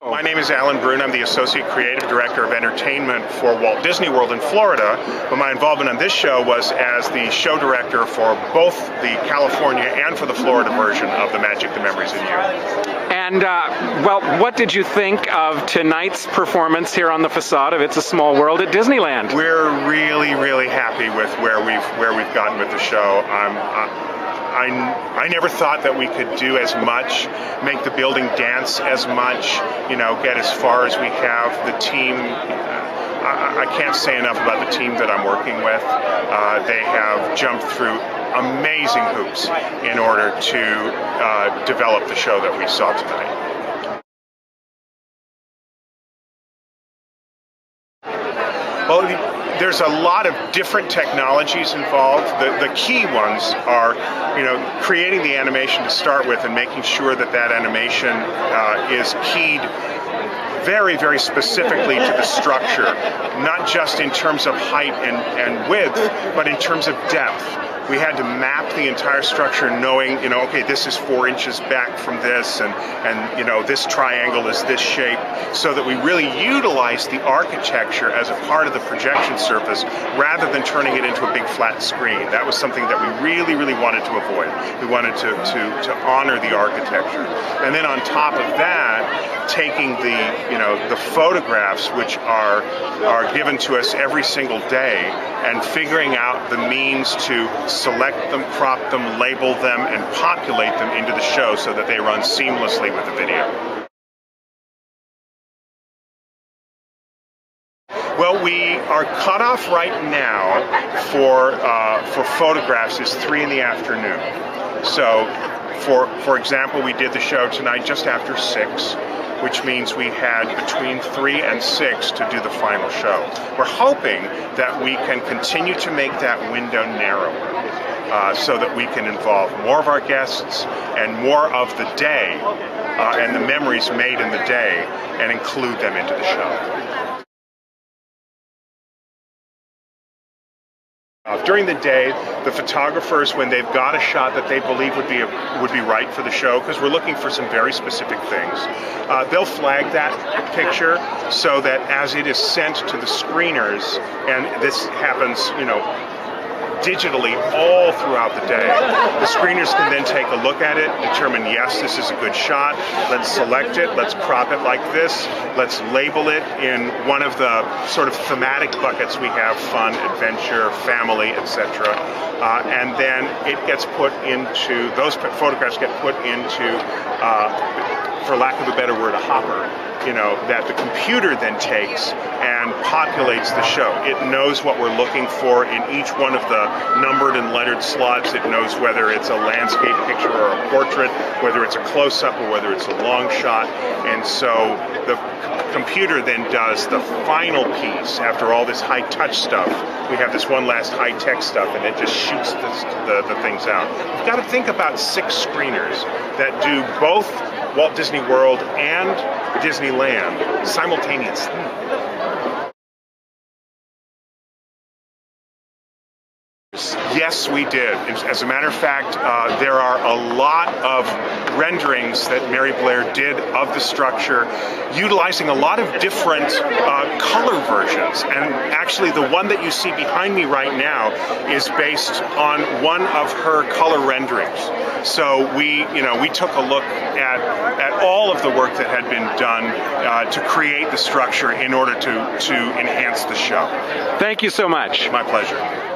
My name is Alan Bruun. I'm the Associate Creative Director of Entertainment for Walt Disney World in Florida, but my involvement on this show was as the show director for both the California and for the Florida version of The Magic, the Memories of You. And, well, what did you think of tonight's performance here on the facade of It's a Small World at Disneyland? We're really happy with where we've gotten with the show. I never thought that we could do as much, make the building dance as much, get as far as we have. The team, I can't say enough about the team that I'm working with. They have jumped through amazing hoops in order to develop the show that we saw tonight. Well, there's a lot of different technologies involved. The key ones are, creating the animation to start with and making sure that that animation is keyed very specifically to the structure, not just in terms of height and width, but in terms of depth. We had to map the entire structure knowing, okay, this is 4 inches back from this, and this triangle is this shape, so that we really utilize the architecture as a part of the projection surface rather than turning it into a big flat screen. That was something that we really wanted to avoid. We wanted to honor the architecture. And then on top of that, taking the photographs which are given to us every single day and figuring out the means to select them, crop them, label them, and populate them into the show so that they run seamlessly with the video. Well, we are cut off right now for photographs is 3 in the afternoon. So, for example, we did the show tonight just after 6. Which means we had between 3 and 6 to do the final show. We're hoping that we can continue to make that window narrower so that we can involve more of our guests and more of the day and the memories made in the day and include them into the show. During the day, the photographers, when they've got a shot that they believe would be right for the show, because we're looking for some very specific things, they'll flag that picture so that as it is sent to the screeners, and this happens, digitally all throughout the day, the screeners can then take a look at it, determine, yes, this is a good shot, let's select it, let's crop it like this, let's label it in one of the sort of thematic buckets we have: fun, adventure, family, etc. And then it gets put into, those photographs get put into, for lack of a better word, a hopper, that the computer then takes and populates the show. It knows what we're looking for in each one of the numbered and lettered slots. It knows whether it's a landscape picture or a portrait, whether it's a close-up or whether it's a long shot. And so the computer then does the final piece. After all this high-touch stuff, we have this one last high-tech stuff, and it just shoots the things out. We've got to think about 6 screeners that do both Walt Disney World and Disneyland simultaneously. Yes, we did. As a matter of fact, there are a lot of renderings that Mary Blair did of the structure, utilizing a lot of different color versions. And actually, the one that you see behind me right now is based on one of her color renderings. So we took a look at all of the work that had been done to create the structure in order to enhance the show. Thank you so much. My pleasure.